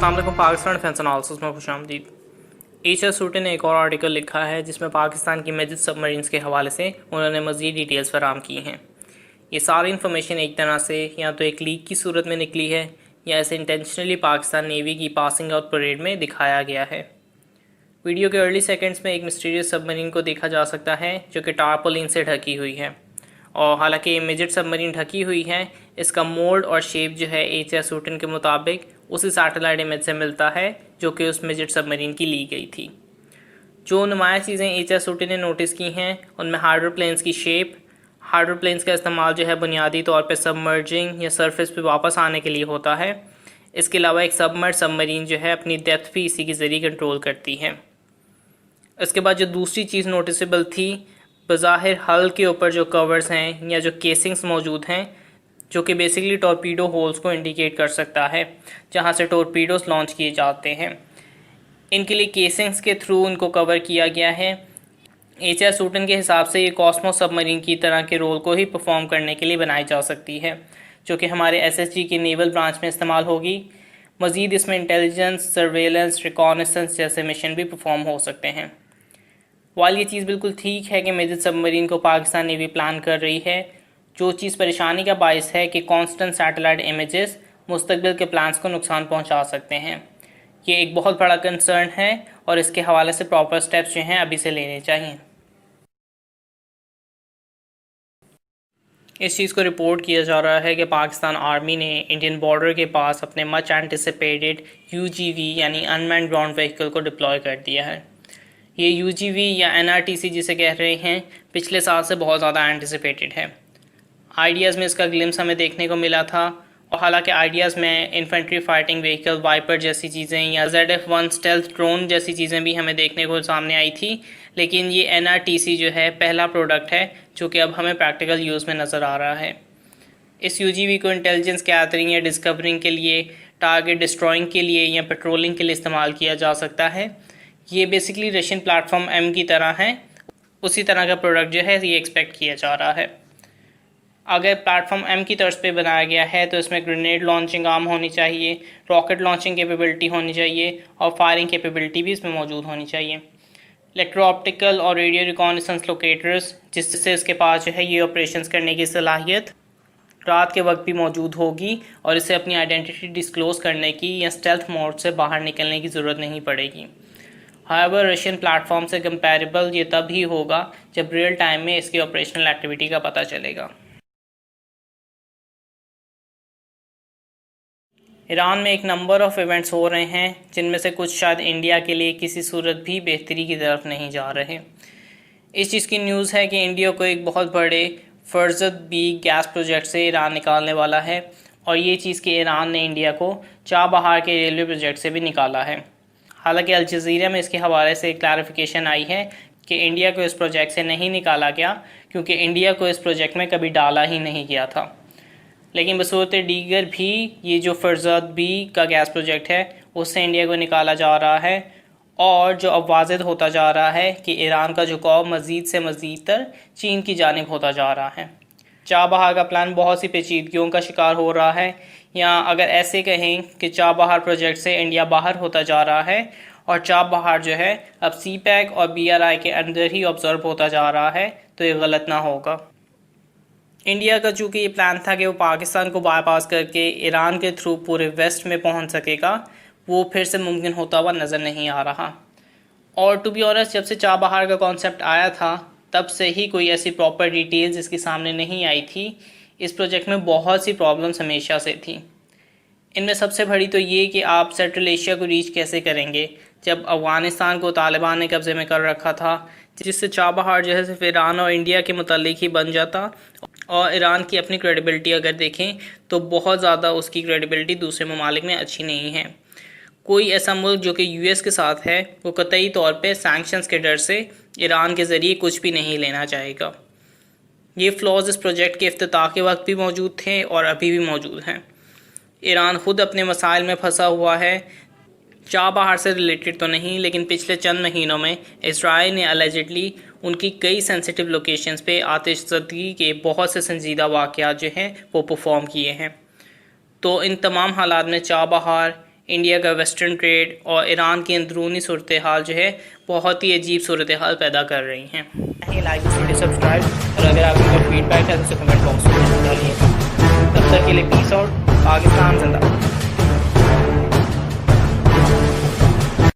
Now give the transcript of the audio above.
अस्सलाम वालेकुम। Pakistan defence analysis में खुशामदीद। एच.एस. सूटे ने एक और आर्टिकल लिखा है जिसमें पाकिस्तान की मेजर सबमरीन्स के हवाले से उन्होंने मज़ीद डिटेल्स फराहम की हैं। ये सारी इन्फॉर्मेशन एक तरह से या तो एक लीक की सूरत में निकली है या ऐसे इंटेंशनली पाकिस्तान नेवी की पासिंग आउट परेड में दिखाया गया है। वीडियो के अर्ली सेकेंड्स में एक मिस्टीरियस सबमरीन को देखा जा सकता है जो कि टारपोलिन से ढकी हुई है, और हालांकि मेजर सबमरीन ढकी हुई है, इसका मोल्ड और शेप जो है एच.एस. सूटन के मुताबिक उसी सैटेलाइट इमेज से मिलता है जो कि उस मेजर सबमरीन की ली गई थी। जो नुमाया चीज़ें एच.एस. सूटन ने नोटिस की हैं उनमें हाइड्रोप्लेन्स की शेप, हाइड्रोप्लेन्स का इस्तेमाल जो है बुनियादी तौर पे सबमर्जिंग या सरफेस पे वापस आने के लिए होता है। इसके अलावा एक सबमर्ज सबमरीन जो है अपनी डेप्थ भी इसी के ज़रिए कंट्रोल करती है। इसके बाद जो दूसरी चीज़ नोटिसेबल थी, बज़ाहिर हल के ऊपर जो कवर्स हैं या जो केसिंग्स मौजूद हैं जो कि बेसिकली टॉर्पीडो होल्स को इंडिकेट कर सकता है जहां से टॉर्पीडोस लॉन्च किए जाते हैं। इनके लिए केसिंग्स के थ्रू उनको कवर किया गया है। एच.एस. सूटन के हिसाब से ये कॉस्मो सबमरीन की तरह के रोल को ही परफॉर्म करने के लिए बनाई जा सकती है जो कि हमारे एसएसजी के नेवल ब्रांच में इस्तेमाल होगी। मज़ीद इसमें इंटेलिजेंस, सर्वेलेंस, रिकॉनेसेंस जैसे मिशन भी परफॉर्म हो सकते हैं। वाल ये चीज़ बिल्कुल ठीक है कि मेजर सबमरीन को पाकिस्तान नेवी प्लान कर रही है, जो चीज़ परेशानी का बायस है कि कांस्टेंट सैटेलाइट इमेजेस मुस्तकबिल के प्लान्स को नुकसान पहुंचा सकते हैं। ये एक बहुत बड़ा कंसर्न है और इसके हवाले से प्रॉपर स्टेप्स जो हैं अभी से लेने चाहिए। इस चीज़ को रिपोर्ट किया जा रहा है कि पाकिस्तान आर्मी ने इंडियन बॉर्डर के पास अपने मच एंटिसिपेटेड यूजीवी यानी अनमैन्ड ग्राउंड व्हीकल को डिप्लॉय कर दिया है। ये यूजीवी या एनआरटीसी जिसे कह रहे हैं पिछले साल से बहुत ज़्यादा एंटिसिपेटेड है। आइडियाज़ में इसका ग्लिम्स हमें देखने को मिला था, और हालांकि आइडियाज़ में इन्फेंट्री फाइटिंग व्हीकल, वाइपर जैसी चीज़ें या ZF-1 स्टेल्थ ड्रोन जैसी चीज़ें भी हमें देखने को सामने आई थी, लेकिन ये एनआरटीसी जो है पहला प्रोडक्ट है जो कि अब हमें प्रैक्टिकल यूज़ में नज़र आ रहा है। इस यूजीवी को इंटेलिजेंस गैदरिंग या डिस्कवरिंग के लिए, टारगेट डिस्ट्रॉइंग के लिए या पेट्रोलिंग के लिए इस्तेमाल किया जा सकता है। ये बेसिकली रशियन प्लेटफॉर्म M की तरह है, उसी तरह का प्रोडक्ट जो है ये एक्सपेक्ट किया जा रहा है। अगर प्लेटफॉर्म M की तर्ज पे बनाया गया है तो इसमें ग्रेनेड लॉन्चिंग आर्म होनी चाहिए, रॉकेट लॉन्चिंग कैपेबिलिटी होनी चाहिए और फायरिंग कैपेबिलिटी भी इसमें मौजूद होनी चाहिए। इलेक्ट्रो ऑप्टिकल और रेडियो रिकॉनेसेंस लोकेटर्स, जिससे इसके पास जो है ये ऑपरेशंस करने की सलाहियत रात के वक्त भी मौजूद होगी और इसे अपनी आइडेंटिटी डिस्क्लोज करने की या स्टेल्थ मोड से बाहर निकलने की ज़रूरत नहीं पड़ेगी। हाउएवर रशियन प्लेटफॉर्म से कंपैरेबल ये तब ही होगा जब रियल टाइम में इसकी ऑपरेशनल एक्टिविटी का पता चलेगा। ईरान में एक नंबर ऑफ़ इवेंट्स हो रहे हैं जिनमें से कुछ शायद इंडिया के लिए किसी सूरत भी बेहतरी की तरफ नहीं जा रहे। इस चीज़ की न्यूज़ है कि इंडिया को एक बहुत बड़े फर्जत बी गैस प्रोजेक्ट से ईरान निकालने वाला है, और ये चीज़ कि ईरान ने इंडिया को चाबहार के रेलवे प्रोजेक्ट से भी निकाला है। हालांकि अल जज़ीरा में इसके हवाले से क्लैरिफिकेशन आई है कि इंडिया को इस प्रोजेक्ट से नहीं निकाला गया क्योंकि इंडिया को इस प्रोजेक्ट में कभी डाला ही नहीं गया था। लेकिन बसूरत दीगर भी ये जो फर्जत बी का गैस प्रोजेक्ट है उससे इंडिया को निकाला जा रहा है, और जो अब वाज़ेह होता जा रहा है कि ईरान का झुकाव मज़ीद से मज़ीद तर चीन की जानिब होता जा रहा है। चाबहार का प्लान बहुत सी पेचीदगियों का शिकार हो रहा है, या अगर ऐसे कहें कि चाबहार प्रोजेक्ट से इंडिया बाहर होता जा रहा है और चाबहार जो है अब CPEC और BRI के अंदर ही ऑब्जर्व होता जा रहा है, तो ये गलत ना होगा। इंडिया का चूँकि ये प्लान था कि वो पाकिस्तान को बाईपास करके ईरान के थ्रू पूरे वेस्ट में पहुंच सकेगा, वो फिर से मुमकिन होता हुआ नज़र नहीं आ रहा। और टू बी ऑनेस्ट, जब से चाबहार का कॉन्सेप्ट आया था तब से ही कोई ऐसी प्रॉपर डिटेल्स इसके सामने नहीं आई थी। इस प्रोजेक्ट में बहुत सी प्रॉब्लम्स हमेशा से थी। इनमें सबसे बड़ी तो ये कि आप सेंट्रल एशिया को रीच कैसे करेंगे जब अफ़गानिस्तान को तालिबान ने कब्ज़े में कर रखा था, जिससे चाबहार जो है सिर्फ ईरान और इंडिया के मुतालिक ही बन जाता। और ईरान की अपनी क्रेडिबिलिटी अगर देखें तो बहुत ज़्यादा उसकी क्रेडिबिलिटी दूसरे ममालिक में अच्छी नहीं है। कोई ऐसा मुल्क जो कि US के साथ है वो कतई तौर पे सैंक्शंस के डर से ईरान के ज़रिए कुछ भी नहीं लेना चाहेगा। ये फ्लॉज इस प्रोजेक्ट के इफ्तिताह के वक्त भी मौजूद थे और अभी भी मौजूद हैं। ईरान खुद अपने मसाइल में फंसा हुआ है। चाबहार से रिलेटेड तो नहीं, लेकिन पिछले चंद महीनों में इजराइल ने अलेजिडली उनकी कई सेंसिटिव लोकेशंस पे आतिशज़दी के बहुत से संजीदा वाक़यात जो हैं वो परफॉर्म किए हैं। तो इन तमाम हालात में चाबहार इंडिया का वेस्टर्न ट्रेड और ईरान की अंदरूनी सूरत हाल जो है बहुत ही अजीब सूरत हाल पैदा कर रही हैं। लाइक वीडियो सब्सक्राइब, और अगर आपको कोई फीडबैक है तो उसे कमेंट बॉक्स में डालिए। तब तक के लिए पीस आउट, पाकिस्तान जिंदाबाद।